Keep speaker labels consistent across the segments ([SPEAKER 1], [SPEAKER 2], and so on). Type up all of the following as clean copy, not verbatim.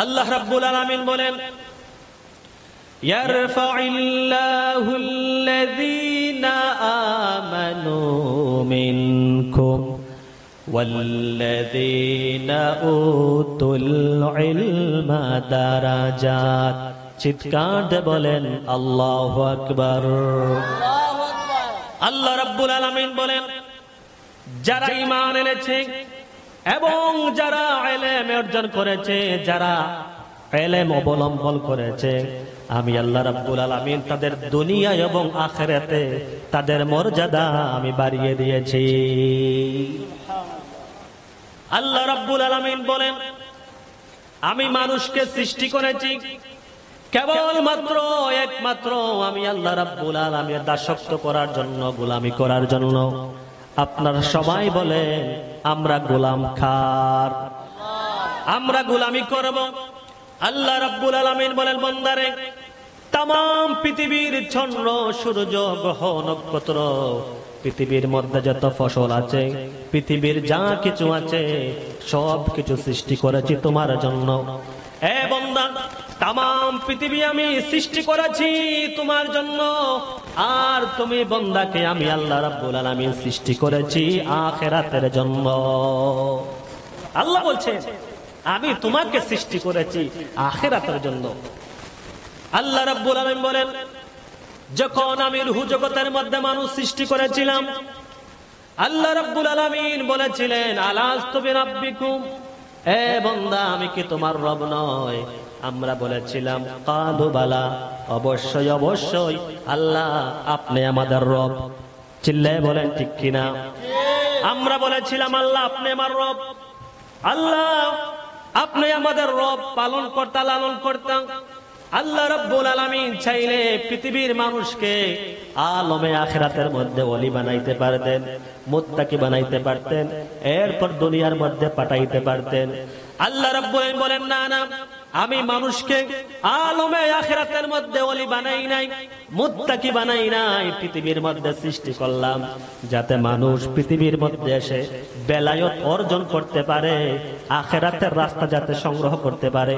[SPEAKER 1] আল্লাহ রাব্বুল আলামিন বলেন, ইয়ারফাইল্লাহুল্লাযীনা আমানু মিনকুম ওয়াল্লাযীনা উতুল ইলমা দারাজাত। চিৎকার দিয়ে বলেন আল্লাহু আকবার। আল্লাহ রাব্বুল আলামিন বলেন, যারা ঈমান এনেছে এবং যারা ইলম অর্জন করেছে, যারা ইলম অবলম্বন করেছে, আমি আল্লাহ রাব্বুল আলামিন তাদের দুনিয়া এবং আখিরাতে তাদের মর্যাদা আমি বাড়িয়ে দিয়েছি। আল্লাহ রাব্বুল আলামিন বলেন, আমি মানুষকে সৃষ্টি করেছি কেবলমাত্র একমাত্র আমি আল্লাহ রাব্বুল আলামিনের দাসত্ব করার জন্য, গোলামি করার জন্য। আপনারা সবাই বলেন আমরা গোলাম খার, আমরা গোলামি করব। আল্লাহ রাব্বুল আলামিন বলেন, বান্দারে তাম পৃথিবীর চন্দ্র সূর্য গ্রহ নক্ষত্র, পৃথিবীর মধ্যে যত ফসল আছে, পৃথিবীর যা কিছু আছে, সব কিছু সৃষ্টি করেছি তোমার জন্য। এ বান্দা, তাম পৃথিবী আমি সৃষ্টি করেছি তোমার জন্য, আর তুমি বান্দাকে আমি আল্লাহ রাব্বুল আলামিন সৃষ্টি করেছি আখিরাতের জন্য। আল্লাহ বলছে আমি তোমাকে সৃষ্টি করেছি আখিরাতের জন্য। আল্লাহ রাব্বুল আলামিন বলেন, যখন আমি রূহ জগতের মধ্যে মানুষ সৃষ্টি করেছিলাম, আল্লাহ রাব্বুল আলামিন বলেছিলেন, আলাস্তু বিরাব্বিকুম, এ বান্দা আমি কি তোমার রব নয়? আমরা বলেছিলাম কালু বালা, অবশ্যই অবশ্যই আল্লাহ আপনি আমাদের রব। চিল্লায়ে বলেন ঠিক কিনা? আমরা বলেছিলাম আল্লাহ আপনি আমার রব, আল্লাহ আপনি আমাদের রব, পালন কর্তা লালন কর্তা। আল্লাহ রাব্বুল আলামিন চাইলে পৃথিবীর মানুষকে আলমে আখিরাতের মধ্যে ওলি বানাইতে পারতেন, মুত্তাকি বানাইতে পারতেন, এরপর দুনিয়ার মধ্যে পাঠাইতে পারতেন। আল্লাহ রাব্বুল আলামিন বলেন, না না, আমি মানুষকে আলমে আখিরাতের মধ্যে ওলি বানাই নাই, মুত্তাকি বানাই নাই, পৃথিবীর মধ্যে সৃষ্টি করলাম যাতে মানুষ পৃথিবীর মধ্যে এসে বেলায়েত অর্জন করতে পারে, আখিরাতের রাস্তা যাতে সংগ্রহ করতে পারে,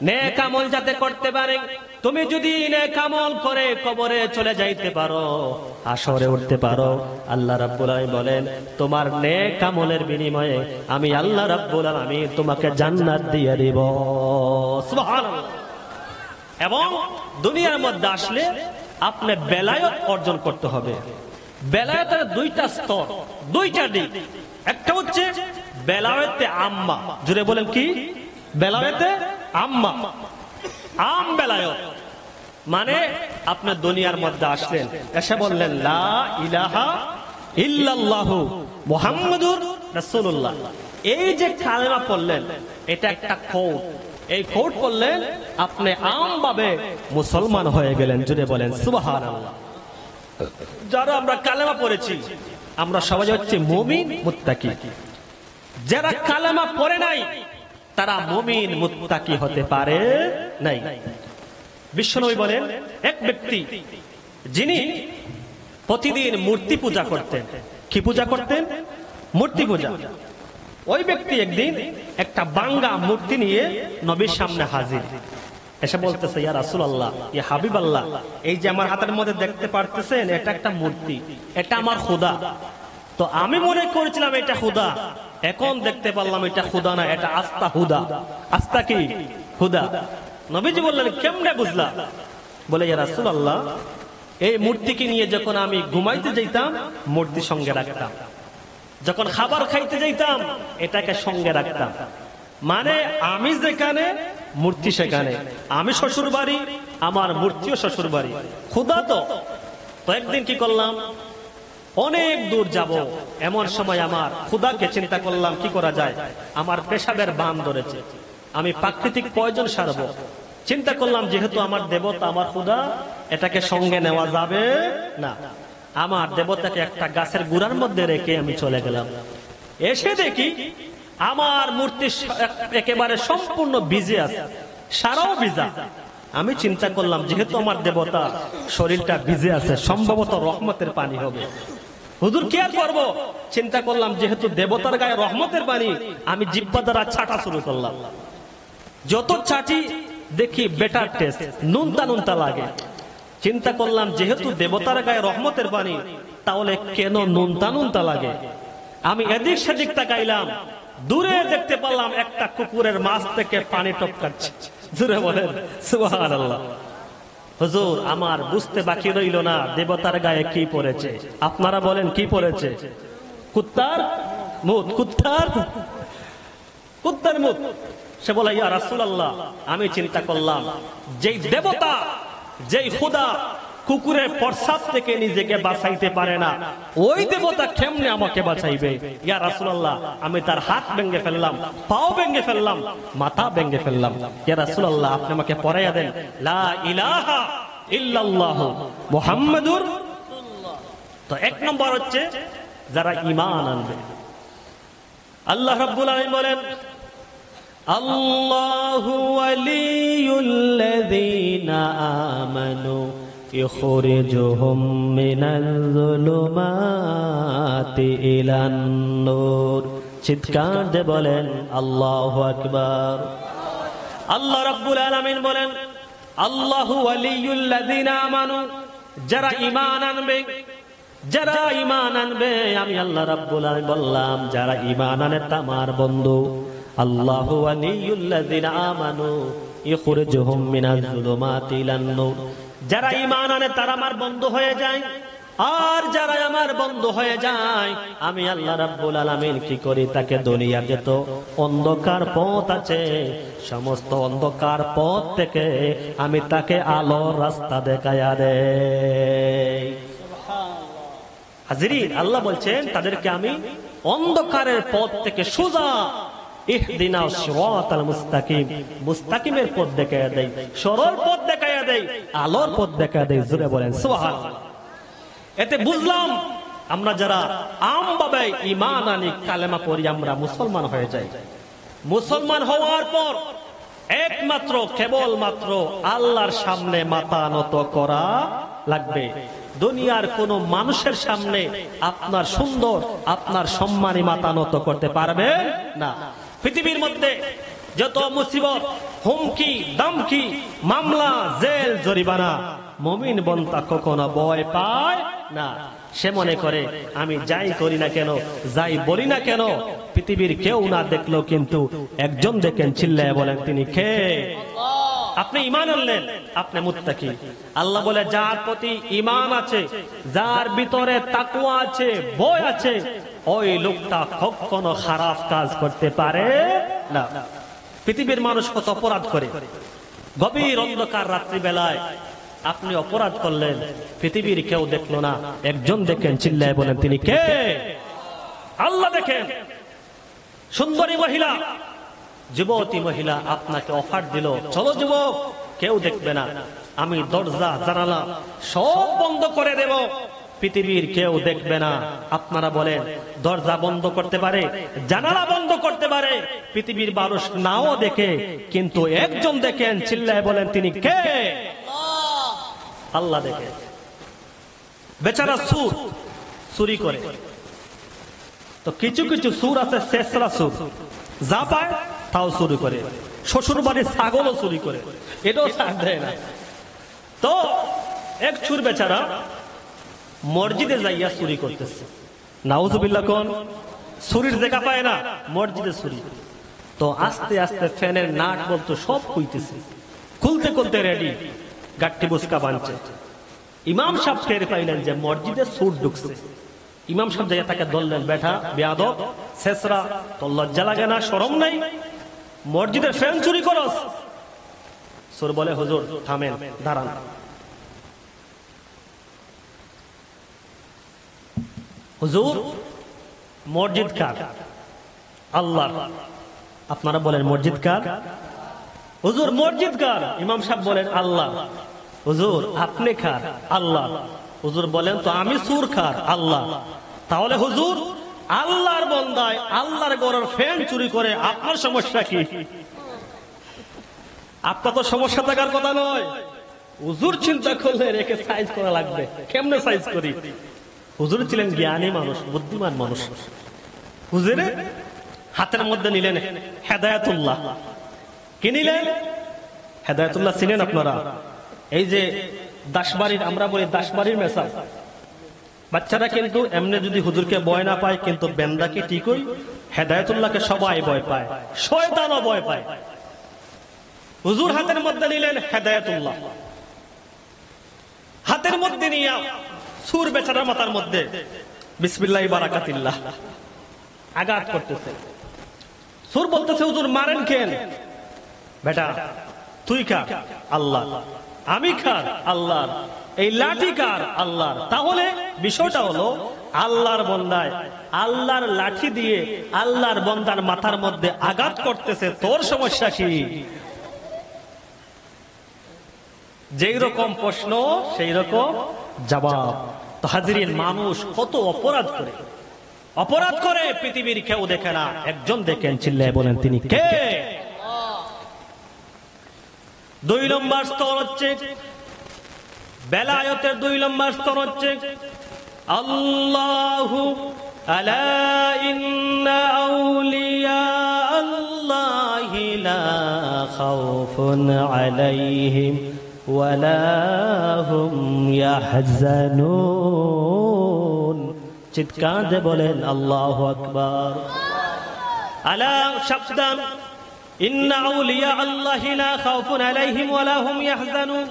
[SPEAKER 1] নেক আমল যাতে করতে পারে। তুমি যদি নেক আমল করে কবরে চলে যাইতে পারো, হাশরে উঠতে পারো, আল্লাহ রাব্বুল আলামিন বলেন তোমার নেক আমলের বিনিময়ে আমি আল্লাহ রাব্বুল আলামিন তোমাকে জান্নাত দিয়ে দেব। সুবহানাল্লাহ। এবং দুনিয়ার মধ্যে আসলে আপনি বেলায়েত অর্জন করতে হবে। বেলায়েতের দুইটা স্তর, দুইটা দিক। একটা হচ্ছে বেলায়েতে আম্মা, জুড়ে বলেন কি? বেলায়েতে আম্মা, আম বেলায়েত মানে আপনি দুনিয়ার মধ্যে আসলেন, এসে বললেন লা ইলাহা ইল্লাল্লাহু মুহাম্মাদুর রাসূলুল্লাহ, এই যে কালেমা পড়লেন এটা একটা কোড, এই কোড পড়লেন আপনি আমভাবে মুসলমান হয়ে গেলেন। জুড়ে বলেন সুবহানাল্লাহ। যারা আমরা কালেমা পড়েছি আমরা সবাই হচ্ছে মুমিন মুত্তাকি, যারা কালেমা পড়ে নাই তারা মুমিন মুত্তাকি হতে পারে নাই। বিশ্বনবী বলেন, এক ব্যক্তি যিনি প্রতিদিন মূর্তি পূজা করতেন। কি পূজা করতেন? মূর্তি পূজা। ওই ব্যক্তি একদিন একটা বাঙ্গা মূর্তি নিয়ে নবীর সামনে হাজির, এসে বলতেছে, ইয়া রাসূলুল্লাহ, ইয়া হাবিবাল্লাহ, এই যে আমার হাতের মধ্যে দেখতে পারতেছেন এটা একটা মূর্তি, এটা আমার খোদা। তো আমি মনে করেছিলাম এটা খোদা, এখন দেখতে পারলাম এটা খোদা না, এটা আস্তা হুদা। আস্তা কি? হুদা। নবীজি বললেন, কেমনে বুঝলা? বলে, ইয়া রাসূলুল্লাহ, এই মূর্তিকে নিয়ে যখন আমি ঘুমাইতে যাইতাম মূর্তি সঙ্গে রাখতাম, যখন খাবার খাইতে যাইতাম এটাকে সঙ্গে রাখতাম, মানে আমি যেখানে মূর্তি সেখানে, আমি শ্বশুর বাড়ি আমার মূর্তিও শ্বশুর বাড়ি, খোদা। তো একদিন কি করলাম, অনেক দূর যাব, এমন সময় আমার খোদাকে চিন্তা করলাম কি করা যায়, আমার পেশাবের বান ধরেছে, আমি প্রাকৃতিক প্রয়োজন সারবো। চিন্তা করলাম যেহেতু আমার দেবতা আমার খোদা, এটাকে সঙ্গে নেওয়া যাবে না, আমার দেবতাকে একটা গাছের গুড়ার মধ্যে রেখে আমি চলে গেলাম। এসে দেখি আমার মূর্তি একেবারে সম্পূর্ণ ভিজে আছে, সারাও ভিজা। আমি চিন্তা করলাম যেহেতু আমার দেবতা শরীরটা ভিজে আছে, সম্ভবত রহমতের পানি হবে। হুজুর কি আর করবো, চিন্তা করলাম যেহেতু দেবতার গায়ে রহমতের পানি, আমি জিহ্বা দ্বারা ছাটা শুরু করলাম। যত চাটি দেখি বেটার টেস্ট, নুনতা নুনতা লাগে। চিন্তা করলাম যেহেতু দেবতার গায়ে রহমতের পানি, তাহলে কেন নুনতা নুনতা লাগে? আমি এদিক সেদিক তাকাইলাম, দূরে দেখতে পেলাম একটা কুকুরের মাছ থেকে পানি টপকাচ্ছে। জোরে বলেন সুবহানাল্লাহ। হুজুর, আমার বুঝতে বাকি রইল না দেবতার গায়ে কি পড়েছে। আপনারা বলেন কি পড়েছে? কুত্তার মুত, কুত্তার মুত। সে বলে, ইয়া রাসূলুল্লাহ, আমি চিন্তা করলাম যেই দেবতা, যেই খোদা কুকুরের প্রস্রাব থেকে নিজেকে বাঁচাইতে পারে না, ওই দেবতা কেমনে আমাকে বাঁচাইবে? ইয়া রাসূলুল্লাহ, আমি তার হাত ভেঙে ফেললাম, পাও ভেঙে ফেললাম, মাথা ভেঙে ফেললাম। ইয়া রাসূলুল্লাহ, আপনি আমাকে পড়াইয়া দেন লা ইলাহা ইল্লাল্লাহ মুহাম্মাদুর রাসূলুল্লাহ। তো এক নম্বর হচ্ছে যারা ঈমান আনবে। আল্লাহ রাব্বুল আলামিন বলেন, আল্লাহু ওয়ালিয়ুল্লাযীনা আমানু ইখরিজুহুম মিনাল যুলুমাতি ইলান নূর। চিৎকার দিয়ে বলেন আল্লাহু আকবার। আল্লাহ রাব্বুল আলামিন বলেন, আল্লাহু ওয়ালিয়ুল্লাযীনা আমানু, যারা ঈমান আনবে, যারা ঈমান আনবে, আমি আল্লাহ রাব্বুল আলামিন বললাম যারা ঈমান আনে আমার বন্ধু। আল্লাহু ওয়ালিয়ুল্লাযীনা আমানু ইখরিজুহুম মিনাজ যুলুমাতি ইলান নূর। যারা ঈমান আনে তারা আমার বন্ধু হয়ে যায়। আর যারা আমার বন্ধু হয়ে যায়, আমি আল্লাহ রাব্বুল আলামিন কি করি? তাকে দুনিয়াতে তো অন্ধকার পথ আছে, সমস্ত অন্ধকার পথ থেকে আমি তাকে আলোর রাস্তা দেখাইয়া দেই। হাজিরিন, আল্লাহ বলছেন তাদেরকে আমি অন্ধকারের পথ থেকে সোজা ইহদিনাস সিরাতাল মুস্তাকিম, মুস্তাকিমের পথ দেখাইয়া দেই, সরল পথ দেখাইয়া দেই, আলোর পথ দেখাইয়া দেই। জোরে বলেন সুবহানাল্লাহ। এতে বুঝলাম আমরা যারা আমভাবে ঈমান আনি, কালেমা পড়ি, আমরা মুসলমান হয়ে যাই। মুসলমান হওয়ার পর একমাত্র কেবলমাত্র আল্লাহর সামনে মাথা নত করা লাগবে। দুনিয়ার কোন মানুষের সামনে আপনার সুন্দর, আপনার সম্মানী মাথা নত করতে পারবেন না। পৃথিবীর মধ্যে যত মুসিবত, হুমকি, দামকি, মামলা, জেল, জরিমানা, মুমিন বান্দা কখনো ভয় পায় না। সে মনে করে আমি যাই করি না কেন, যাই বলি না কেন, পৃথিবীর কেউ না দেখলো কিন্তু একজন দেখেন, চিল্লায় বলেন তিনি কে? আপনি ঈমান আনলেন, আপনি মুত্তাকি। আল্লাহ বলে যার প্রতি ঈমান আছে, যার ভিতরে তাকওয়া আছে, ভয় আছে, ওই লোকটা কখনো খারাপ কাজ করতে পারে না। পৃথিবীর মানুষ কত অপরাধ করে। গভীর অন্ধকার রাত্রি বেলায় আপনি অপরাধ করলেন, পৃথিবীর কেউ দেখলো না, একজন দেখেন, চিল্লায় বলেন তিনি কে? আল্লাহ দেখেন। সুন্দরী মহিলা, যুবতী মহিলা আপনাকে অফার দিল, চলো যুবক, কেউ দেখবে না, আমি দরজা জানালা সব বন্ধ করে দেব, পৃথিবীর কেউ দেখবে না। আপনারা বলেন দরজা বন্ধ করতে পারে, জানালা বন্ধ করতে পারে, পৃথিবীর মানুষ নাও দেখে, কিন্তু একজন দেখেন, চিল্লায় বলেন তিনি কে? আল্লাহ দেখে। বেচারা সুর চুরি করে, তো কিছু কিছু সুর আছে শেষরা সুর, যা পায় তাও চুরি করে, শ্বশুর বাড়ির ছাগলও চুরি করে, এটাও ছাড় দেয় না। তো এক চুর বেচারা মসজিদে যাইয়া চুরি করতেছে, নাউজুবিল্লাহ। কোন চুরির জায়গা পায় না, মসজিদে চুরি। তো আস্তে আস্তে ফ্যানের নাট বলতো সব খুলতেছে, খুলতে খুলতে রেডি, গাট্টি বুসকা বানছে। ইমাম সাহেব টের পাইলেন যে মসজিদে চোর ঢুকছে। ইমাম সাহেব যাইয়া তাকে ধরলেন, বেটা বেয়াদব, শেষরা, তোর লজ্জা লাগে না, শরম নাই, মসজিদের ফ্যান চুরি করস? চোর বলে, হুজুর থামেন, দাঁড়ান। হুজুর মসজিদ কার? আল্লাহ। আপনারা বলেন মসজিদ কার? হুজুর মসজিদ কার? ইমাম সাহেব বলেন আল্লাহ। হুজুর আপনি কার? আল্লাহ। হুজুর বলেন তো আমি চোর কার? আল্লাহ। তাহলে হুজুর আল্লাহর বান্দায় আল্লাহর ঘরের ফ্যান চুরি করে আপনার সমস্যা কি? আপনার তো সমস্যা থাকার কথা নয়। হুজুর চিন্তা করলে রেখে সাইজ করা লাগবে, কেমনে সাইজ করি? হুজুর ছিলেন জ্ঞানী মানুষ, বুদ্ধিমান মানুষ। হুজুরে হাতের মধ্যে নিলেন হেদায়াতুল্লাহ, কি নিলেন? হেদায়েতুল্লাহ চিনেন আপনারা? এই যে দাসবাড়ির, আমরা বলি দাসবাড়ির মেসাজ, বাচ্চারা কিন্তু এমনি যদি হুজুরকে ভয় না পায়, কিন্তু বেন্দাকে ঠিকই হেদায়েতুল্লাহকে সবাই ভয় পায়, শয়তানও ভয় পায়। হুজুর হাতের মধ্যে নিলেন হেদায়েতুল্লাহ, হাতের মধ্যে নিয়ে সুর বেচারার মাথার মধ্যে বিসমিল্লাহি বারাকাতিল্লাহ আঘাত করতেছে। সুর বলতেছে, হুজুর মারেন কেন? বেটা তুই কার? আল্লাহ। আমি কার? আল্লাহর। এই লাঠি কার? আল্লাহর। তাহলে বিষয়টা হলো আল্লাহর বন্দায় আল্লাহর লাঠি দিয়ে আল্লাহর বন্দার মাথার মধ্যে আঘাত করতেছে, তোর সমস্যা কি? যেই রকম প্রশ্ন সেই রকম জবাব। তো হাজিরিন, মানুষ কত অপরাধ করে পৃথিবীর কেউ দেখে না, একজন দেখেন, চিল্লায় বলেন তিনি কে? 2 নম্বর স্তর হচ্ছে বেলায়েতের 2 নম্বর স্তর হচ্ছে আল্লাহু আলা ইন্না আউলিয়া আল্লাহি লা খাউফুন আলাইহিম ওয়ালা হুম ইয়াহজানুন। চিৎকার দিয়ে বলেন আল্লাহু আকবার। আলা শব্দান ইন্না আউলিয়া আল্লাহি লা খাউফুন আলাইহিম ওয়ালা হুম ইয়াহজানুন।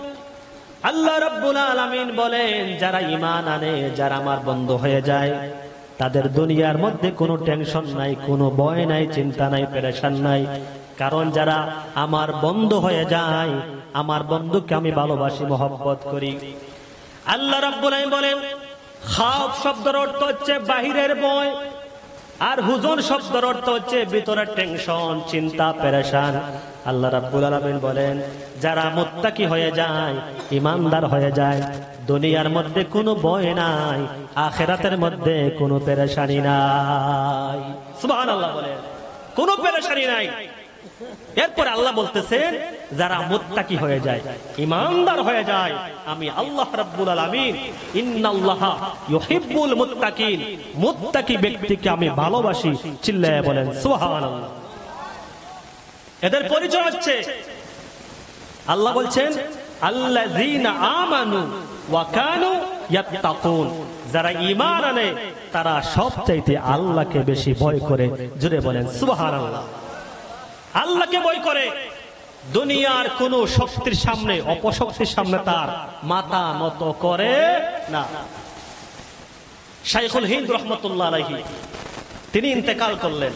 [SPEAKER 1] আল্লাহ রাব্বুল আলামিন বলেন, যারা ঈমান আনে, যারা আমার বন্ধু হয়ে যায়, তাদের দুনিয়ার মধ্যে কোনো টেনশন নাই, কোনো ভয় নাই, চিন্তা নাই, পেরেশান নাই। কারণ যারা আমার বন্ধু হয়ে যায়, আমার বন্ধুকে আমি ভালোবাসি, মহব্বত করি। আল্লাহ রাব্বুল আলামিন বলেন, খাউফ শব্দের অর্থ হচ্ছে বাহিরের ভয়, আর হুজন শব্দের অর্থ হচ্ছে ভিতরের টেনশন, চিন্তা, পেরেশান। আল্লাহ রাব্বুল আলামিন বলেন, যারা মুত্তাকি হয়ে যায়, ঈমানদার হয়ে যায়, দুনিয়ার মধ্যে কোনো ভয় নাই, আখিরাতের মধ্যে কোনো পেরেশানি নাই। সুবহানাল্লাহ বলেন, কোনো পেরেশানি নাই। এরপর আল্লাহ বলতেছেন, যারা মুত্তাকি হয়ে যায়, ঈমানদার হয়ে যায়, আমি আল্লাহ রাব্বুল আলামিন ইন্নাল্লাহা ইউহিব্বুল মুত্তাকিন, মুত্তাকি ব্যক্তিকে আমি ভালোবাসি। চিল্লায়ে বলেন সুবহানাল্লাহ। এদের পরিচয় হচ্ছে, আল্লাহ বলছেন আল্লাযীনা আমানু ওয়া কানু ইয়াত্তাকুন, যারা ঈমান আনে তারা সবচাইতে আল্লাহকে বেশি ভয় করে। জোরে বলেন সুবহানাল্লাহ। আল্লাহকে ভয় করে, দুনিয়ার কোন শক্তির সামনে, অপশক্তির সামনে তার মাথা নত করে না। শাইখুল হিন্দ রহমতুল্লাহ আলাইহি তিনি ইন্তেকাল করলেন।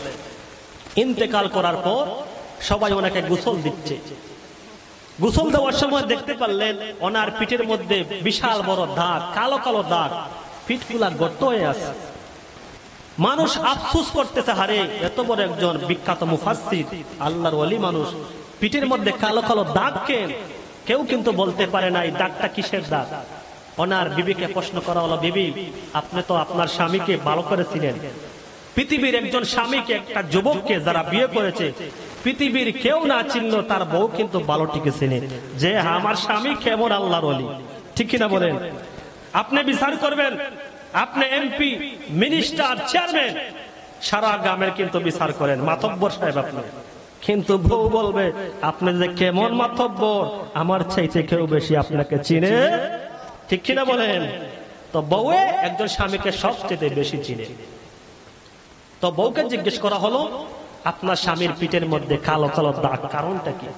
[SPEAKER 1] ইন্তেকাল করার পর সবাই ওনাকে গোসল দিচ্ছে। গোসল দেওয়ার সময় দেখতে পারলেন ওনার পিঠের মধ্যে বিশাল বড় দাগ, কালো কালো দাগ, পিঠগুলা গর্ত হয়ে আছে। মানুষ আফসোস করতেছে, হারে এত বড় একজন বিখ্যাত মুফাসসির, আল্লাহর ওলি মানুষ, পিঠের মধ্যে কালো কালো দাগ কেন? কেউ কিন্তু বলতে পারে না এই দাগটা কিসের দাগ। ওনার বিবিকে প্রশ্ন করা হলো, বিবি আপনি তো আপনার স্বামীকে ভালো করে চিনেন, পৃথিবীর একজন স্বামীকে, একটা যুবককে যারা বিয়ে করেছে, পৃথিবীর কেউ না চিনলো, তার বউ কিন্তু ভালো টিকে চিনে যে আমার স্বামী কেমন আল্লাহর ওলি, ঠিক কিনা বলেন? আপনি বিচার করবেন, আপনি এমপি, মিনিস্টার, চেয়ারম্যান, সারা গ্রামের কিন্তু বিচার করেন, মাতব্বর সাহেব আপনি, কিন্তু বউ বলবে আপনি যে কেমন মাতব্বর, আমার চাইতে কেউ বেশি আপনাকে চিনে, ঠিক কিনা বলেন? তো বউয়ে একজন স্বামীকে সবচেয়ে বেশি চিনে। তো বউকে জিজ্ঞেস করা হলো, আপনার স্বামীর পিঠের মধ্যে কালো কালো দাগ, কারণটা কি?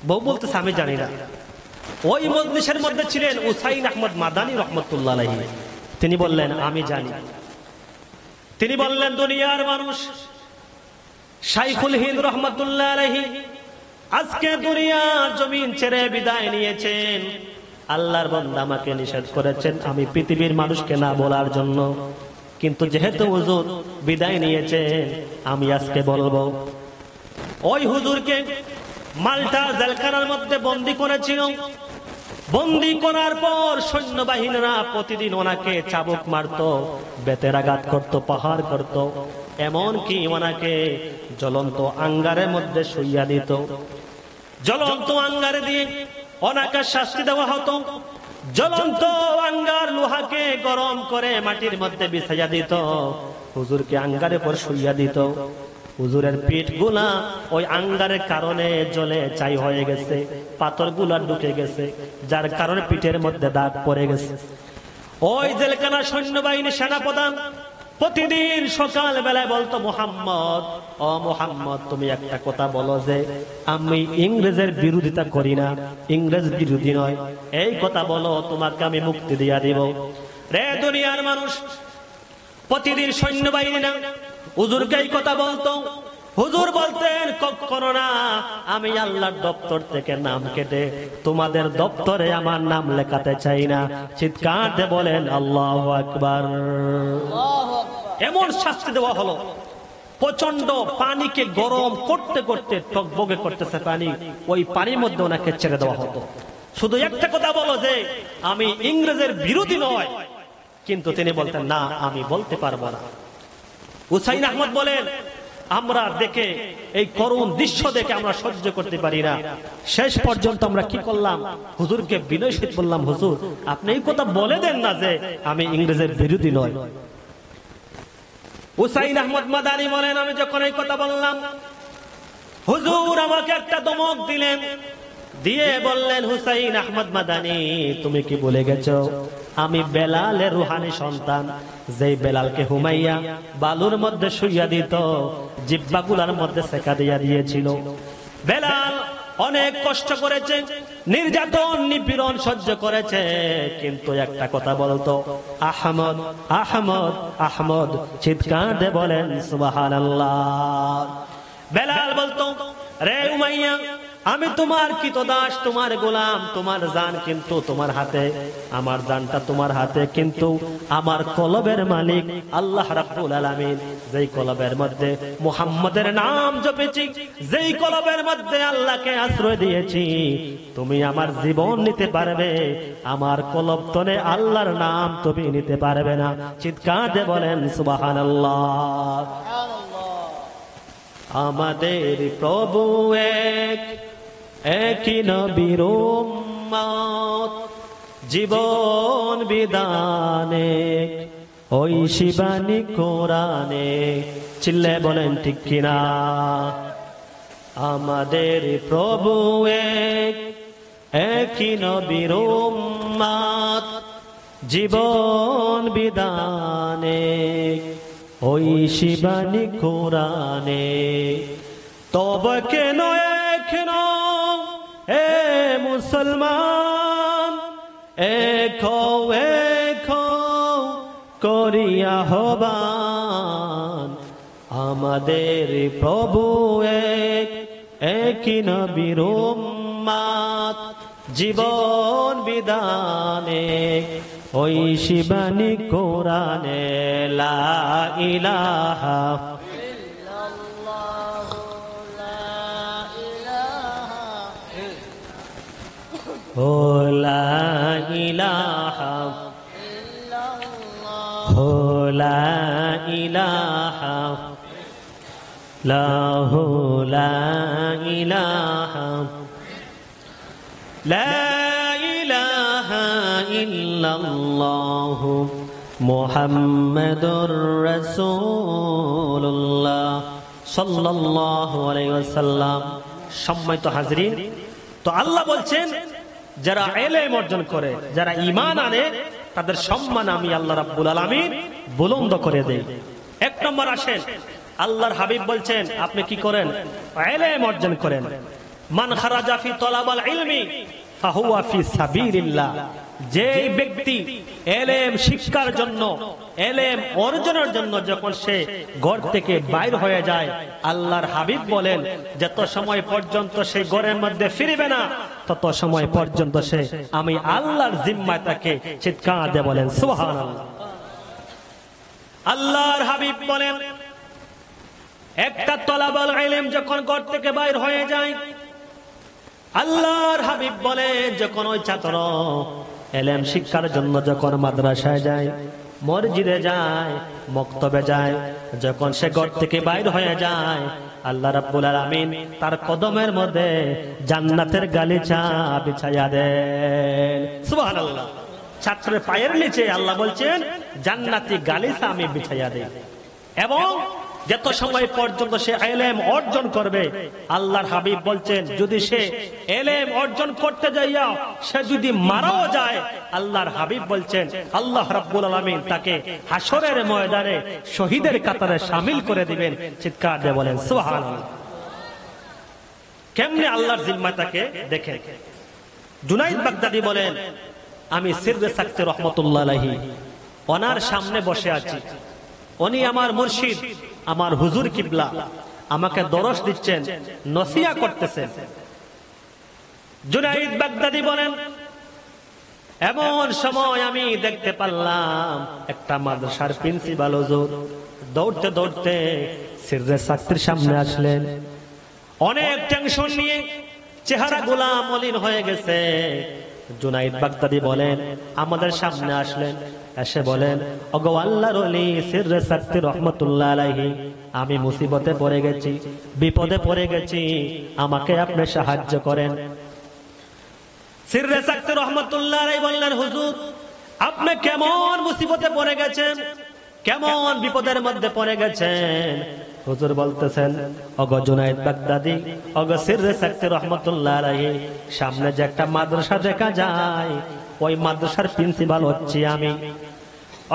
[SPEAKER 1] বউ বলতেছে আমি জানি না। ওই মজলিসের মধ্যে ছিলেন হুসাইন আহমদ মাদানী রহমতুল্লাহ আলাইহি, তিনি বললেন আমি জানি। তিনি বললেন, দুনিয়ার মানুষ, শাইখুল হিন্দ রহমতুল্লাহ আলাইহি আজকে দুনিয়ার জমিন ছেড়ে বিদায় নিয়েছেন। আল্লাহর বান্দা আমাকে নিষেধ করেছেন আমি পৃথিবীর মানুষকে না বলার জন্য, কিন্তু যেহেতু হুজুর বিদায় নিয়েছেন আমি আজকে বলবো। ওই হুজুরকে মাল্টা জেলখানার মধ্যে বন্দী করেছিল। বন্দী করার পর সৈন্যবাহিনীরা প্রতিদিন ওনাকে চাবুক মারতো, বেতের আঘাত করতো, পাহাড় করত, এমনকি ওনাকে জ্বলন্ত আঙ্গারের মধ্যে শুইয়া দিত। জ্বলন্ত আঙ্গারে দিয়ে ওনাকে শাস্তি দেওয়া হতো। জ্বলন্ত আঙ্গার লোহাকে গরম করে মাটির মধ্যে বিছাইয়া দিত, হুজুরকে আঙ্গারে পর শুইয়া দিত। হুজুরের পিঠ গুলা ওই আঙ্গারের কারণে জ্বলে ছাই হয়ে গেছে, পাথর গুলা ঢুকে গেছে, যার কারণে পিঠের মধ্যে দাগ পড়ে গেছে। ওই জেলখানা সৈন্যবাহিনী সেনাপ্রধান প্রতিদিন সকাল বেলায় বলতো, মুহাম্মদ, ও মুহাম্মদ, তুমি একটা কথা বলো যে আমি ইংরেজের বিরোধিতা করি না, ইংরেজ বিরোধী নয়, এই কথা বলো, তোমাকে আমি মুক্তি দিয়া দিব। রে দুনিয়ার মানুষ, প্রতিদিন সৈন্যবাহিনী না হুজুরকে এই কথা বলতো। হুজুর বলতেন, কখনো না, আমি আল্লাহর দপ্তর থেকে নাম কেটে তোমাদের দপ্তরে আমার নাম লেখাতে চাই না। চিৎকার দিয়ে বলেন আল্লাহু আকবার। এমন শাস্তি দেওয়া হলো, প্রচন্ড পানিকে গরম করতে করতে টকবগে করতেছে পানি, ওই পানির মধ্যে ওনাকে ছেড়ে দেওয়া হতো। শুধু একটা কথা বলো যে আমি ইংরেজের বিরোধী নয়, কিন্তু তিনি বলতেন না, আমি বলতে পারবো না। হুসাইন আহমদ বলেন, আমরা দেখে এই করুণ দৃশ্য দেখে আমরা সহ্য করতে পারি না। শেষ পর্যন্ত আমরা কি করলাম, হুজুরকে বিনয় সহিত বললাম, হুজুর আপনি এই কথা বলে দেন না যে আমি ইংরেজের বিরোধী নয়। হুসাইন আহমদ মাদানী বলেন, আমি যখন এই কথা বললাম, হুজুর আমাকে একটা ধমক দিলেন, দিয়ে বললেন, হুসাইন আহমদ মাদানী, তুমি কি ভুলে গেছো আমি বেলালের রুহানি সন্তান, যেই বেলালকে হুমাইয়া বালুর মধ্যে শুইয়া দিত, জিব্বাগুলার মধ্যে সেকা দিয়া দিয়েছিল। বেলাল অনেক কষ্ট করেছে, নির্যাতন নিপীড়ন সহ্য করেছে, কিন্তু একটা কথা বলতো, আহমদ আহমদ আহমদ, চিৎকার দিয়ে বলেন সুবহানাল্লাহ। বেলাল বলতো, রে উমাইয়া, আমি তোমার কৃতদাস, তোমার গোলাম, তোমার জান কিন্তু তোমার হাতে, আমার জানটা তোমার হাতে, কিন্তু আমার কলবের মালিক আল্লাহ রাব্বুল আলামিন, যেই কলবের মধ্যে মুহাম্মাদের নাম জপেছি, যেই কলবের মধ্যে আল্লাহকে আশ্রয় দিয়েছি, তুমি আমার জীবন নিতে পারবে, আমার কলব তনে আল্লাহর নাম তুমি নিতে পারবে না। চিৎকার দিয়ে বলেন সুবহানাল্লাহ। আমাদের প্রভু এক, একই নবীর উম্মত, জীবন বিধানে ওই শিবানী কোরআনে। চিল্লে বলেন ঠিক কিনা। আমাদের প্রভু এক, একই নবীর উম্মত, জীবন বিধানে ওই শিবানী কোরআনে। তবে কেন কেন এ মুসলমান, এখো এখো করিয়া হবান, আমাদের প্রভু এক, একই নবীর উম্মত, জীবন বিধানে ওই শিবানী কোরআনে। লা ইলাহা ও লা ইলাহা ও লা ইলাহা লাহু লা ইলাহা লা ইলাহা ইল্লাল্লাহু মুহাম্মাদুর রাসূলুল্লাহ সাল্লাল্লাহু আলাইহি ওয়াসাল্লাম। সম্মানিত হাজরিন, তো আল্লাহ বলছেন যারা ইলম অর্জন করে, যারা ঈমান আনে, তাদের সম্মান আমি আল্লাহ রাব্বুল আলামিন বুলন্দ করে দেই। এক নম্বর আসেন, আল্লাহর হাবিব বলছেন আপনি কি করেন, ইলম অর্জন করেন। মান খারাজা ফি তলাবাল ইলমি ফাহুয়া ফি সাবিলিল্লাহ। যে ব্যক্তি ইলম শিক্ষার জন্য, ইলম অর্জনের জন্য যখন সে ঘর থেকে বাইর হয়ে যায়, আল্লাহর হাবিব বলেন যত সময় পর্যন্ত সে ঘরের মধ্যে ফিরবে না, তত সময় পর্যন্ত সে আমি আল্লাহর জিম্মায় তাকে। চিৎকার দিয়ে বলেন সুবহানাল্লাহ। আল্লাহর হাবিব বলেন একটা তলাবাল ইলম যখন ঘর থেকে বাইর হয়ে যায়, আল্লাহর হাবিব বলে যখন ওই ছাত্র ইলম শিক্ষার জন্য যখন মাদ্রাসায় যায়, মসজিদে যায়, মক্তবে যায়, যখন সে ঘর থেকে বাইর হয়ে যায়, আল্লাহ রাব্বুল আলামিন তার কদমের মধ্যে জান্নাতের গালিচা বিছায়া দেন। সুবহানাল্লাহ। ছাত্রের পায়ের নিচে আল্লাহ বলছেন জান্নাতি গালিচা আমি বিছায়া দেই, এবং যত সময় পর্যন্ত সে ইলম অর্জন করবে, আল্লাহর হাবিব বলছেন যদি সে ইলম অর্জন করতে যাইয়া সে যদি মারাও যায়, আল্লাহর হাবিব বলছেন আল্লাহ রাব্বুল আলামিন তাকে হাসরের ময়দানে শহীদের কাতারে শামিল করে দিবেন। চিৎকার দিয়ে বলেন সুবহানাল্লাহ। কেমনে আল্লাহর জিম্মা তাকে দেখেন। জুনাইদ বাগদাদি বলেন আমি সিররে সাকতি রহমাতুল্লাহ আলাইহি ওনার সামনে বসে আছি, উনি আমার মুর্শিদ, আমার হুজুর কিবলা, আমাকে দরস দিচ্ছেন, নসিহত করতেছেন। জুনাইদ বাগদাদি বলেন এমন সময় আমি দেখতে পারলাম একটা মাদ্রাসার প্রিন্সিপাল হুজুর দৌড়তে দৌড়তে সিররে সাকতির সামনে আসলেন। অনেক টেনশন নিয়ে চেহারা গুলা মলিন হয়ে গেছে। জুনাইদ বাগদাদি বলেন আমাদের সামনে আসলেন, এসে বলেন ওগো আল্লাহর ওলি সিররে সাকতি রহমাতুল্লাহ আলাইহি, আমি মুসিবতে পড়ে গেছি, বিপদে পড়ে গেছি, আমাকে আপনি সাহায্য করেন। সিররে সাকতি রহমাতুল্লাহ আলাইহি বললেন হুজুর আপনি কেমন মুসিবতে পড়ে গেছেন, কেমন বিপদের মধ্যে পড়ে গেছেন? হুজুর বলতেছেন ওগো জুনাইদ বাগদাদি, ওগো সিররে সাকতি রহমাতুল্লাহ আলাইহি, সামনে যে একটা মাদ্রাসা দেখা যায় ওই মাদ্রাসার প্রিন্সিপাল হচ্ছি আমি।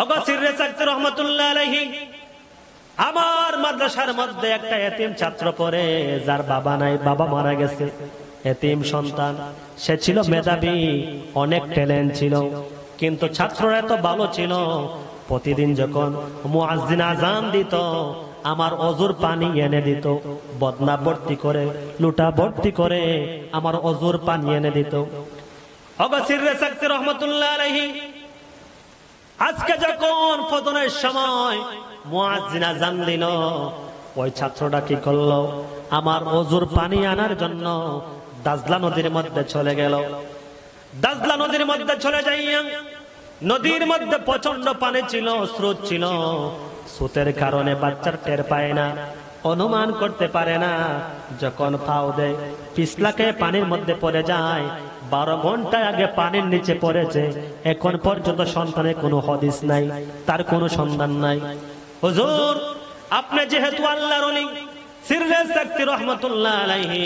[SPEAKER 1] ওগো সিররে সাকতি রহমাতুল্লাহ আলাইহি, আমার মাদ্রাসার মধ্যে একটা এতিম ছাত্র পড়ে যার বাবা নাই, বাবা মারা গেছে, এতিম সন্তান। সে ছিল মেধাবী, অনেক ট্যালেন্ট ছিল, কিন্তু ছাত্ররা এত ভালো ছিল প্রতিদিন যখন মুয়াজ্জিন আযান দিত আমার অজুর পানি এনে দিত, বদনা ভর্তি করে লুটা ভর্তি করে আমার অজুর পানি এনে দিত। ওগো সিররে সাকতি রহমাতুল্লাহ আলাইহি, আজকে যখন ফজরের সময় মুয়াজ্জিন আযান দিল, ওই ছাত্রটা কি করলো, আমার অজুর পানি আনার জন্য দাজলা নদীর মধ্যে চলে গেল। দাজলা নদীর মধ্যে চলে যাইয়া নদীর মধ্যে প্রচন্ড পানি ছিল, স্রোত ছিল, স্রোতের কারণে বাচ্চার টের পায় না, অনুমান করতে পারে না। যখন পাও দেয় পিছলাকে পানির মধ্যে পড়ে যায়। 12 ঘন্টা আগে পানির নিচে পড়েছে, এখন পর্যন্ত সন্তানের কোনো হদিস নাই, তার কোনো সন্ধান নাই। হুজুর আপনি যেহেতু আল্লাহর ওলি সিররে সাকতি রহমাতুল্লাহ আলাইহি,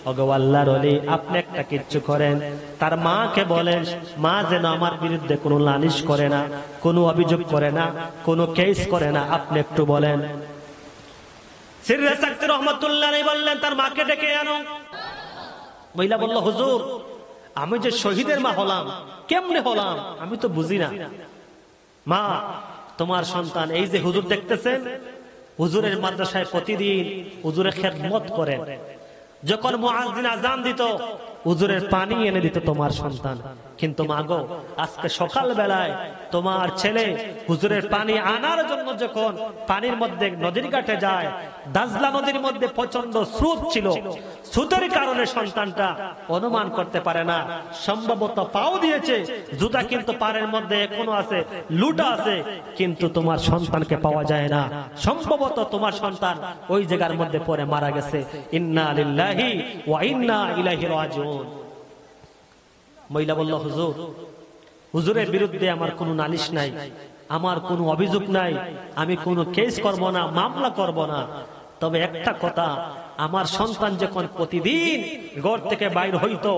[SPEAKER 1] ওগো আল্লাহর ওলি আপনি একটা কিচ্ছু করেন, তার মাকে বলেন মা যেন আমার বিরুদ্ধে কোনো নালিশ করে না, কোনো অভিযোগ করে না, কোনো কেস করে না, আপনি একটু বলেন। সিররে সাকতি রহমাতুল্লাহ আলাইহি বললেন তার মাকে ডেকে আনো। মহিলা বলল হুজুর আমি যে শহীদের মা হলাম, কেমনে হলাম আমি তো বুঝি না। মা তোমার সন্তান এই যে হুজুর দেখতেছেন, হুজুরের মাদ্রাসায় প্রতিদিন হুজুরের খেদমত করেন, যখন মুয়াজ্জিন আযান দিত হুজুরের পানি এনে দিত তোমার সন্তান। কিন্তু মাগো আজকে সকাল বেলায় তোমার ছেলে হুজুরের পানি আনার জন্য যখন পানির মধ্যে নদীর ঘাটে যায়, দাজলা নদীর মধ্যে প্রচন্ড স্রোত ছিল, স্রোতের কারণে সন্তানটা অনুমান করতে পারে না, সম্ভবত পাও দিয়েছে, জুতা কিন্তু পাড়ের মধ্যে এখনো আছে, লুটা আছে, কিন্তু তোমার সন্তানকে পাওয়া যায় না। সম্ভবত তোমার সন্তান ওই জায়গার মধ্যে পড়ে মারা গেছে। ইন্না লিল্লাহি ওয়া ইন্না ইলাইহি রাজিউন। মহিলা বলল হুজুর হুজুরের বিরুদ্ধে আমার কোনো নালিশ নাই, আমার কোনো অভিযোগ নাই, আমি কোনো কেস করব না, মামলা করব না, তবে একটা কথা, আমার সন্তান যখন প্রতিদিন ঘর থেকে বাইর হইতো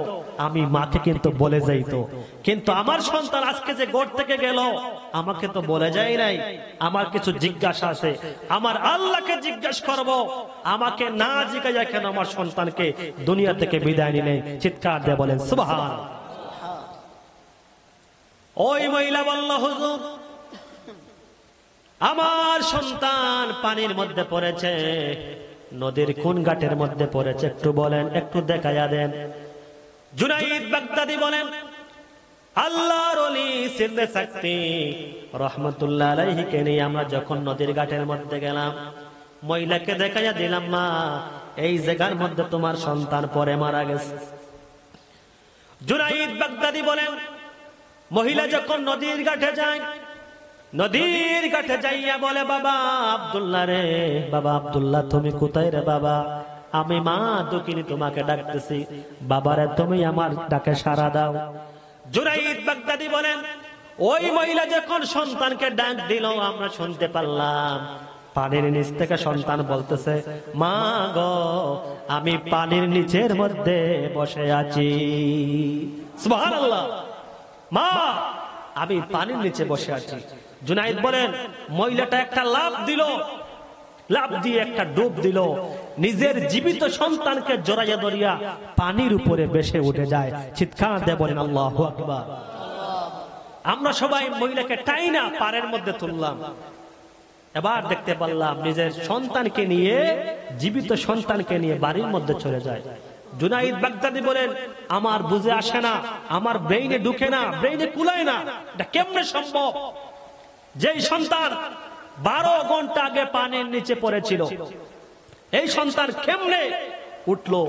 [SPEAKER 1] আমি মাকে কিন্তু বলে যাইতো, কিন্তু আমার সন্তান আজকে যে ঘর থেকে গেল আমাকে তো বলে যায় নাই। আমার কিছু জিজ্ঞাসা আছে, আমার আল্লাহকে জিজ্ঞাসা করব, আমাকে না জিজ্ঞাসা কেন আমার সন্তানকে দুনিয়া থেকে বিদায় নিলেন? চিৎকার দিয়ে বলেন সুবহান। ওই মহিলা বলল হুজুর আমার সন্তান পানির মধ্যে পড়েছে, নদীর কোন ঘাটের মধ্যে পড়েছে একটু বলেন, একটু দেখাইয়া দেন। জুনাইদ বাগদাদি বলেন আল্লাহর ওলি সিররে সাকতি রহমাতুল্লাহ আলাইহি কে নিয়ে আমরা যখন নদীর ঘাটের মধ্যে গেলাম, মহিলাকে দেখাইয়া দিলাম মা এই জায়গার মধ্যে তোমার সন্তান পড়ে মারা গেছে। জুনাইদ বাগদাদি বলেন মহিলা যখন নদীর ঘাটে যায়, নদীর ঘাটে যাইয়া বলে বাবা আব্দুল্লাহ রে, বাবা আব্দুল্লাহ তুমি কোথায় রে বাবা? আমি মা দুঃখিনী তোমাকে ডাকতেছি, বাবারে তুমি আমার ডাকে সাড়া দাও। জুনাইদ বাগদাদি বলেন ওই মহিলা যখন সন্তানকে ডাক দিল আমরা শুনতে পারলাম, পানির নিচ থেকে সন্তান বলতেছে, মা গো আমি পানির নিচের মধ্যে বসে আছি। সুবহানাল্লাহ, মা আমি পানির নিচে বসে আছি। জুনাইদ বলেন, মহিলাটা একটা লাফ দিল, লাফ দিয়ে একটা ডুব দিল, নিজের জীবিত সন্তানকে জড়াইয়া ধরিয়া পানির উপরে ভেসে উঠে যায়। চিৎকার দিয়ে বলেন আল্লাহু আকবার। আমরা সবাই মহিলাকে টাইনা পারের মধ্যে তুললাম। এবার দেখতে পারলাম নিজের সন্তানকে নিয়ে, জীবিত সন্তানকে নিয়ে বাড়ির মধ্যে চলে যায়। জুনাইদ বাগদাদি বলেন, আমার বুঝে আসে না, আমার ব্রেইনে ঢুকে না, ব্রেইনে কুলায় না, এটা কেমনে সম্ভব? যেই সন্তান 12 ঘন্টা আগে পানির নিচে পড়েছিল, এই সন্তান কেমনে উঠলো,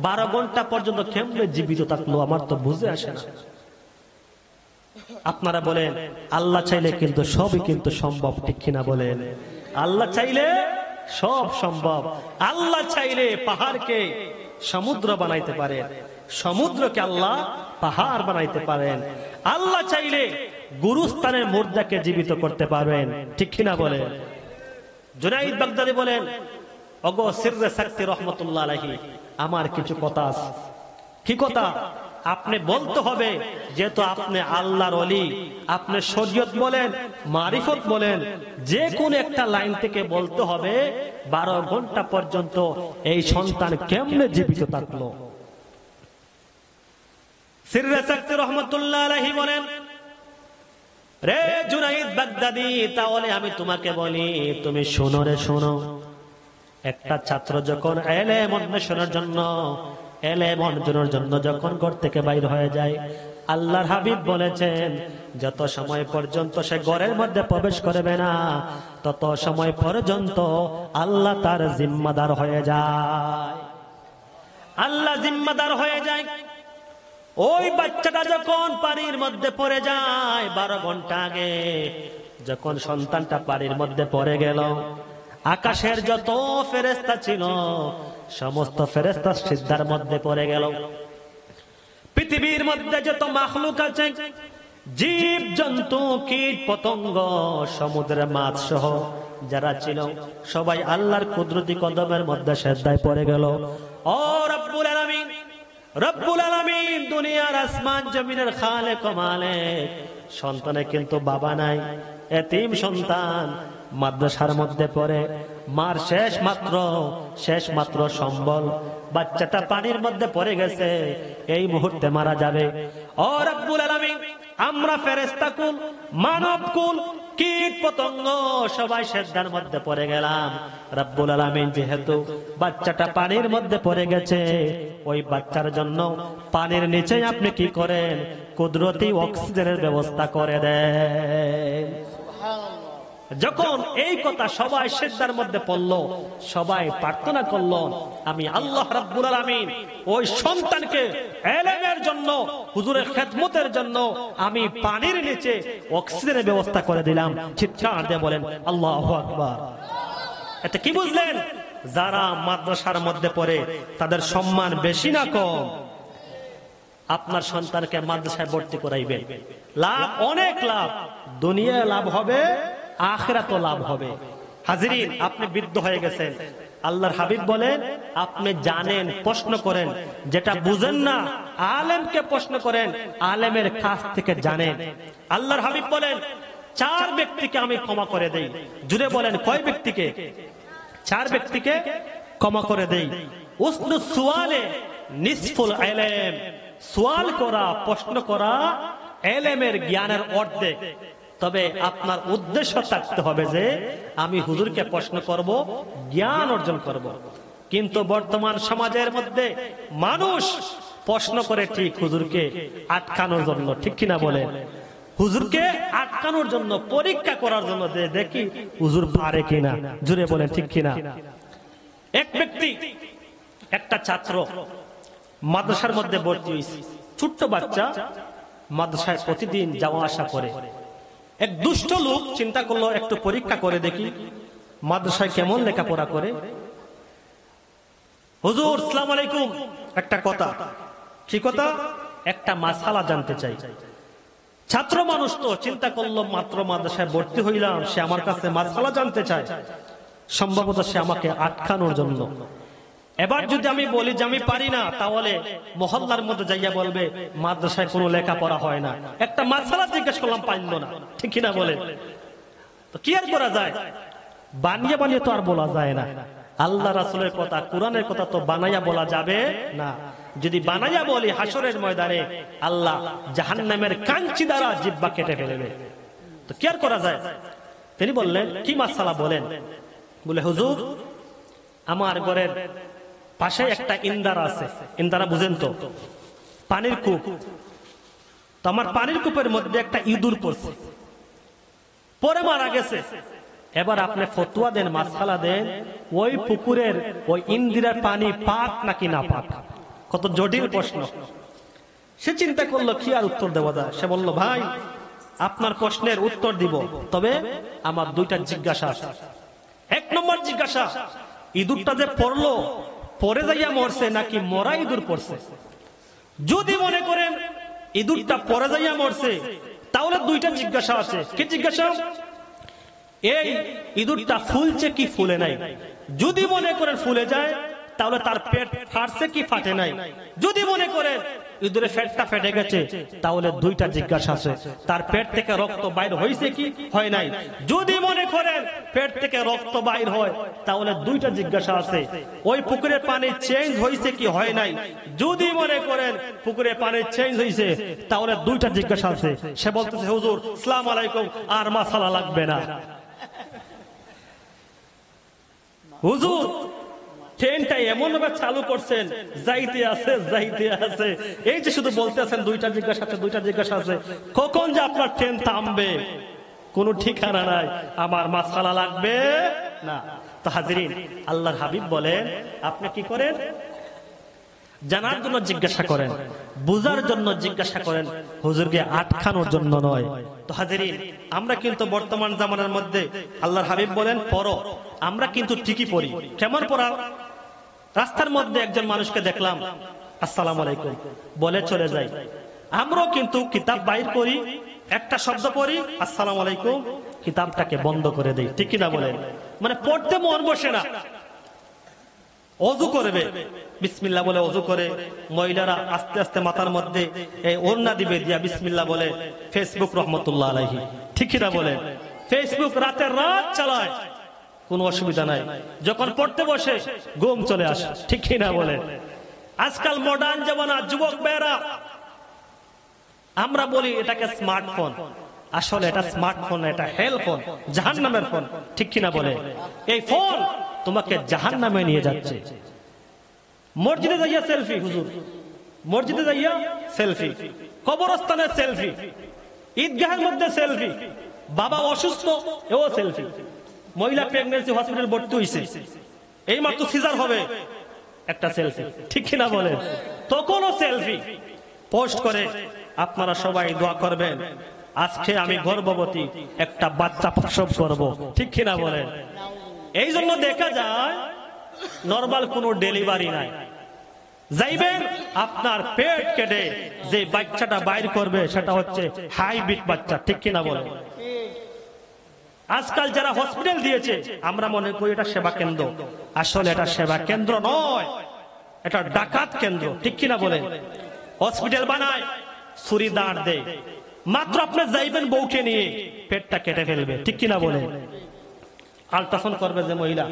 [SPEAKER 1] 12 ঘন্টা পর্যন্ত কেমনে জীবিত থাকলো, আমার তো বুঝে আসে না। আপনারা বলেন, আল্লাহ চাইলে কিন্তু সবই কিন্তু সম্ভব, ঠিক কিনা বলেন? আল্লাহ চাইলে সব সম্ভব। আল্লাহ চাইলে পাহাড়কে সমুদ্র বানাইতে পারেন, সমুদ্রকে আল্লাহ পাহাড় বানাইতে পারেন। আল্লাহ চাইলে গুরুস্থানের মুর্দাকে জীবিত করতে পারবেন, ঠিক কিনা বলেন? জুনাইদ বাগদাদি বলেন, ওগো সিররে সাকতি রহমাতুল্লাহ আলাইহি, আমার কিছু কথা আছে। কি কথা? আপনি বলতে হবে, যেহেতু আপনি আল্লাহর ওলি, আপনি শরীয়ত বলেন, মারিফত বলেন, যে কোন একটা লাইন থেকে বলতে হবে 12 ঘন্টা পর্যন্ত এই সন্তান কেমনে জীবিত থাকলো। সিররে সাকতি রহমাতুল্লাহ আলাইহি বলেন, রে জুনাইদ বাগদাদি, তাহলে আমি তোমাকে বলি, তুমি শোনো রে শোনো। একটা ছাত্র যখন ইলম অন্বেষণের জন্য, ইলম অর্জনের জন্য যখন ঘর থেকে বাইর হয়ে যায়, আল্লাহর হাবিব বলেছেন, যত সময় পর্যন্ত সে ঘরের মধ্যে প্রবেশ করবে না, তত সময় পর্যন্ত আল্লাহ তার জিম্মাদার হয়ে যায়। আল্লাহ জিম্মাদার হয়ে যায়। ওই বাচ্চাটা যখন পানির মধ্যে পড়ে যায়, 12 ঘন্টা আগে যখন সন্তানটা পানির মধ্যে পড়ে গেল, আকাশের যত ফেরেশতা ছিল সমস্ত ফেরেশতা সিজদার মধ্যে পড়ে গেল। পৃথিবীর মধ্যে যত মাখলুক আছে, জীব জন্তু কীট পতঙ্গ সমুদ্রের মাছ সহ যারা ছিল, সবাই আল্লাহর কুদরতি কদমের মধ্যে সিজদায় পড়ে গেল। ও রব্বুল আলামিন, রব্বুল আলামিন, দুনিয়ার আসমান জমিনের খালেক ও মালিক, সন্তানে কিন্তু বাবা নাই, এতিম সন্তান, মাদ্রাসার মধ্যে পড়ে, মার শেষ মাত্র সম্বল, বাচ্চাটা পানির মধ্যে পড়ে গেছে, এই মুহূর্তে মারা যাবে। ও রব্বুল আলামিন, আমরা ফেরেশতা কুল, মানব কুল, কীট পতঙ্গ সবাই সিজদার মধ্যে পড়ে গেলাম। রব্বুল আলামিন যেহেতু বাচ্চাটা পানির মধ্যে পড়ে গেছে, ওই বাচ্চার জন্য পানির নিচে আপনি কি করেন? কুদরতি অক্সিজেনের ব্যবস্থা করে দেন। যখন এই কথা সবাই সিজদার মধ্যে পড়ল, সবাই প্রার্থনা করল, আমি আল্লাহ রাব্বুল আলামিন ওই সন্তানকে ইলমের জন্য, হুজুরের খেদমতের জন্য আমি পানির নিচে অক্সিজেনের ব্যবস্থা করে দিলাম। চিৎকার দিয়ে বলেন আল্লাহু আকবার। এটা কি বুঝলেন? যারা মাদ্রাসার মধ্যে পড়ে তাদের সম্মান বেশি না কম? আপনার সন্তানকে মাদ্রাসায় ভর্তি করাইবেন, লাভ অনেক লাভ, দুনিয়া লাভ হবে, আখিরাতও লাভ হবে। হাজিরিন, আপনি বৃদ্ধ হয়ে গেছেন, আল্লাহর হাবিব বলেন, আপনি জানেন, প্রশ্ন করেন, যেটা বুঝেন না আলেমকে প্রশ্ন করেন, আলেমের কাছ থেকে জানেন। আল্লাহর হাবিব বলেন, 4 ব্যক্তিকে আমি ক্ষমা করে দেই। জুড়ে বলেন, কয় ব্যক্তিকে? 4 ব্যক্তিকে ক্ষমা করে দেই। উসনু সুয়ালে নিসফুল ইলম, সুয়াল করা, প্রশ্ন করা ইলমের জ্ঞানের অর্ধেক। তবে আপনার উদ্দেশ্য থাকতে হবে যে আমি হুজুরকে প্রশ্ন করব, জ্ঞান অর্জন করব। কিন্তু বর্তমান সমাজের মধ্যে মানুষ প্রশ্ন করে ঠিক হুজুরকে আটকানোর জন্য, ঠিক কিনা বলে? হুজুরকে আটকানোর জন্য, পরীক্ষা করার জন্য, যে দেখি হুজুর পারে কিনা। জুড়ে বলেন ঠিক কিনা? এক ব্যক্তি, একটা ছাত্র মাদ্রাসার মধ্যে ভর্তি হয়েছে, ছোট্ট বাচ্চা, মাদ্রাসায় প্রতিদিন যাওয়া আসা করে। এক দুষ্ট লোক চিন্তা করলো, একটু পরীক্ষা করে দেখি মাদ্রাসায় কেমন লেখাপড়া করে। হুজুর আসসালামু আলাইকুম, একটা কথা। কি কথা? একটা মাসালা জানতে চাই। ছাত্র মানুষ তো চিন্তা করলো, মাত্র মাদ্রাসায় ভর্তি হইলাম, সে আমার কাছে মাসালা জানতে চায়। সম্ভবত সে আমাকে আটকানোর জন্য। এবার যদি আমি বলি যে আমি পারি না, তাহলে মহল্লার মধ্যে যাইয়া বলবে মাদ্রাসায় কোনো লেখাপড়া হয় না। একটা মাসালা জিজ্ঞেস করলাম, পারল না, ঠিক কিনা বলেন? তো কি আর করা যায়? বানিয়ে বানিয়ে তো আর বলা যায় না। আল্লাহ রাসূলের কথা, কোরআনের কথা তো বানাইয়া বলা যাবে না। যদি বানাইয়া বলি, হাসরের ময়দানে আল্লাহ জাহান্নামের কাঞ্চি দ্বারা জিহ্বা কেটে ফেলবে। তো কি আর করা যায়? তিনি বললেন, কি মাসালা বলেন? বলে, হুজুর, আমার ঘরের পাশে একটা ইন্দারা আছে। ইন্দারা বুঝেন তো? পানির কূপ। তো আমার পানির কূপের মধ্যে একটা ইঁদুর পড়ছে, পরে মারা গেছে। এবার আপনি ফতোয়া দেন, মাসালা দেন, ওই পুকুরের ওই ইন্দিরার পানি পাক নাকি না পাক? কত জটিল প্রশ্ন। সে চিন্তা করলো কি আর উত্তর দেওয়া যায়। সে বলল, ভাই, আপনার প্রশ্নের উত্তর দিব, তবে আমার দুইটা জিজ্ঞাসা আছে। এক নম্বর জিজ্ঞাসা, ইঁদুরটা যে পড়লো, পরে যাইয়া মরছে নাকি মরা ইঁদুর পড়ছে? যদি মনে করেন ইঁদুরটা পরে যাইয়া মরছে, তাহলে দুইটা জিজ্ঞাসা আছে। কি জিজ্ঞাসা? এই ইঁদুরটা ফুলছে কি ফুলে নাই? যদি মনে করেন ফুলে যায়, তাহলে তার পেট ফাটছে কি ফাটে নাই? যদি মনে করেন ইঁদুরের পেটটা ফেটে গেছে, তাহলে দুইটা জিজ্ঞাসা আছে, তার পেট থেকে রক্ত বাইর হয়েছে কি হয় নাই? যদি মনে করেন পেট থেকে রক্ত বাইর হয়, তাহলে দুইটা জিজ্ঞাসা আছে, ওই পুকুরের পানি চেঞ্জ হয়েছে কি হয় নাই? যদি মনে করেন পুকুরের পানি চেঞ্জ হয়েছে, তাহলে দুইটা জিজ্ঞাসা আছে। সে বলতেছে, হুজুর আসসালামু আলাইকুম, আর মাসালা লাগবে না। হুজুর, ট্রেনটা এমন ভাবে চালু করছেন, যাইতে আছে যাইতে আছে, এই যে শুধু বলতে আছেন দুইটা জিজ্ঞাসা আছে, দুইটা জিজ্ঞাসা আছে, কখন যে আপনার ট্রেন থামবে কোনো ঠিকানা নাই, আমার মাসালা লাগবে না। তো হাজিরিন, আল্লাহর হাবিব বলেন, আপনি কি করেন? জানার জন্য জিজ্ঞাসা করেন, বুঝার জন্য জিজ্ঞাসা করেন, হুজুরকে আটকানোর জন্য নয়। তো হাজিরিন, আমরা কিন্তু বর্তমান জামানার মধ্যে আল্লাহর হাবিব বলেন পড়ো, আমরা কিন্তু ঠিকই পড়ি। কেমন পড়া? রাস্তার মধ্যে একজন মানুষকে দেখলাম, আসসালামু আলাইকুম বলে চলে যাই। আমরাও কিন্তু কিতাব বাইর করি, একটা শব্দ পড়ি, আসসালামু আলাইকুম, কিতাবটাকে বন্ধ করে দেই, ঠিক কিনা বলেন? মানে পড়তে মন বসে না। অজু করবে, বিসমিল্লাহ বলে অজু করে। মহিলারা আস্তে আস্তে মাথার মধ্যে এই ওড়না দিবে, দিয়া বিসমিল্লাহ বলে ফেসবুক, রহমতুল্লাহ আলাইহি, ঠিক কিনা বলেন? ফেসবুক রাতের রাত চালায়, কোনো অসুবিধা নাই। যখন পড়তে বসে ঘুম চলে আসে, ঠিক কিনা বলেন? আজকাল মডার্ন জামানা, যুবক ভাইয়েরা, আমরা বলি এটাকে স্মার্টফোন, আসলে এটা স্মার্টফোন, এটা হেল ফোন, জাহান্নামের ফোন, ঠিক কিনা বলে? এই ফোন তোমাকে জাহান্নামে নিয়ে যাচ্ছে। মসজিদে যাইয়া সেলফি, হুজুর মসজিদে যাইয়া সেলফি, কবরস্থানে সেলফি, ঈদগাহের মধ্যে সেলফি, বাবা অসুস্থ এও সেলফি, মহিলা প্রেগন্যান্সি হসপিটাল ভর্তি হইছে, এই মাত্র সিজার হবে, একটা সেলফি, ঠিক কিনা বলে? তখনও সেলফি পোস্ট করে। আপনারা সবাই দোয়া করবেন, আজকে আমি গর্ভবতী, একটা বাচ্চা প্রসব করব, ঠিক কিনা বলেন? এই জন্য দেখা যায় নরমাল কোনো ডেলিভারি নাই, যাইবেন আপনার পেট কেটে যে বাচ্চাটা বাইর করবে সেটা হচ্ছে হাইব্রিড বাচ্চা, ঠিক কিনা বলেন? আজকাল যারা হসপিটাল দিয়েছে, আমরা মনে করি এটা সেবা কেন্দ্র, আসলে এটা সেবা কেন্দ্র নয়, এটা ডাকাত কেন্দ্র, ঠিক কিনা বলেন? হসপিটাল বানায়, ছুরি দাঁড় দেয়, মাত্র আপনি যাইবেন বউকে নিয়ে, পেটটা কেটে ফেলবে, ঠিক কিনা বলেন? আল্ট্রাসাউন্ড করবে যে মহিলা,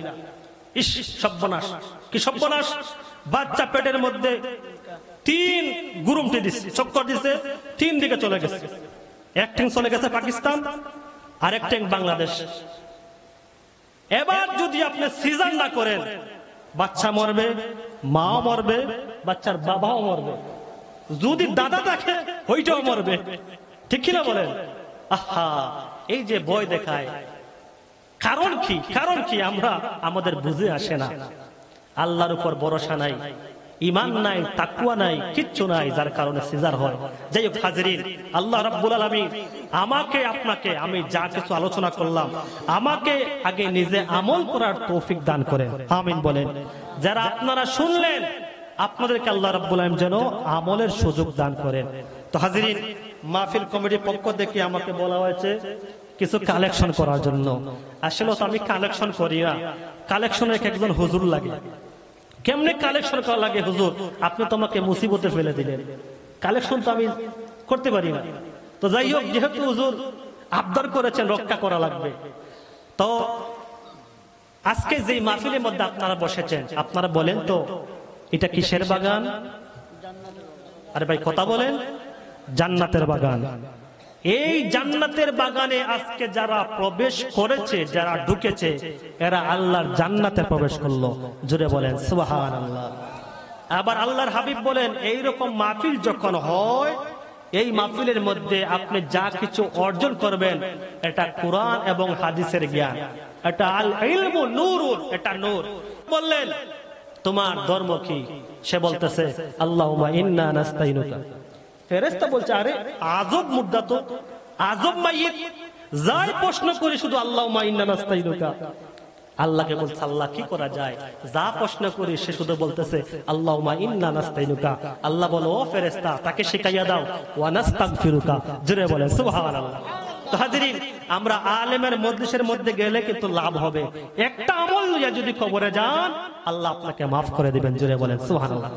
[SPEAKER 1] ইস সর্বনাশ, কি সর্বনাশ! বাচ্চা পেটের মধ্যে 3 গুরুমটি দিচ্ছে, চক্কর দিচ্ছে, 3 দিকে চলে গেছে। এক ট্যাঙ্ক চলে গেছে পাকিস্তান, আরেক ট্যাঙ্ক বাংলাদেশ। এবার যদি আপনি সিজার না করেন, বাচ্চা মরবে, মাও মরবে, বাচ্চার বাবাও মরবে, যদি দাদা থাকে ওইটাও মরবে, ঠিক কিনা বলেন? আহা, এই যে ভয় দেখায়, কারণ কি? কারণ কি? আমরা আমাদের বুঝে আসে না। আল্লাহর উপর ভরসা নাই, ঈমান নাই, তাকওয়া নাই, কিচ্ছু নাই, যার কারণে সিজার হয়। যাই হোক হাজিরিন, আল্লাহ রাব্বুল আলামিন আমাকে আপনাকে, আমি যা কিছু আলোচনা করলাম, আমাকে আগে নিজে আমল করার তৌফিক দান করেন, আমিন বলেন। যারা আপনারা শুনলেন, আপনাদেরকে আল্লাহ রাব্বুল আলামিন যেন আমলের সুযোগ দান করেন। তো হাজিরিন, মাহফিল কমিটির পক্ষ থেকে আমাকে বলা হয়েছে কিছু কালেকশন করার জন্য। আসলে তো আমি কালেকশন করি না, কালেকশনে একজন হুজুর লাগে। কেমনে কালেকশন করা লাগে হুজুর? আপনি তোমাকে মুসিবতে ফেলে দিলেন, কালেকশন তো আমি করতে পারি না। তো যাই হোক, যেহেতু হুজুর আবদার করেছেন রক্ষা করা লাগবে, তো আজকে যে মাহফিলের মধ্যে আপনারা বসেছেন, আপনারা বলেন তো এটা কিসের বাগান? আরে ভাই কথা বলেন। জান্নাতের বাগান। এই জান্নাতের বাগানে আজকে যারা প্রবেশ করেছে, যারা ঢুকেছে, এরা আল্লাহর জান্নাতে প্রবেশ করলো। জোরে বলেন সুবহানাল্লাহ। আবার আল্লাহর হাবিব বলেন, এইরকম মাহফিল যখন হয়, এই মাহফিলের মধ্যে আপনি যা কিছু অর্জন করবেন, এটা কোরআন এবং হাদিসের জ্ঞান, এটা আল ইলমু নূরুন, এটা নূর। বললেন তোমার ধর্ম কি? সে বলতেছে আল্লাহুম্মা ইন্না নাস্তাইনুকা। ফেরেশতা বলছে, আরে আজব মুদ্রা তো, আজব মাইয়িত, যাই প্রশ্ন করি শুধু আল্লাহুম্মা ইন্না নাস্তাইনুকা। আল্লাহকে বলছে, আল্লাহ কি করা যায়? যা প্রশ্ন করি সে শুধু বলতেছে আল্লাহুম্মা ইন্না নাস্তাইনুকা। আল্লাহ বলো, ও ফেরেশতা তাকে শিখাইয়া দাও, ওয়া নাস্তাগফিরুকা। জোরে বলেন সুবহানাল্লাহ। তো হাজিরিন, আমরা আলেমের মজলিসের মধ্যে গেলে কিন্তু লাভ হবে। একটা আমল নিয়ে যদি কবরে যান, আল্লাহ আপনাকে মাফ করে দিবেন। জোরে বলেন সুবহানাল্লাহ।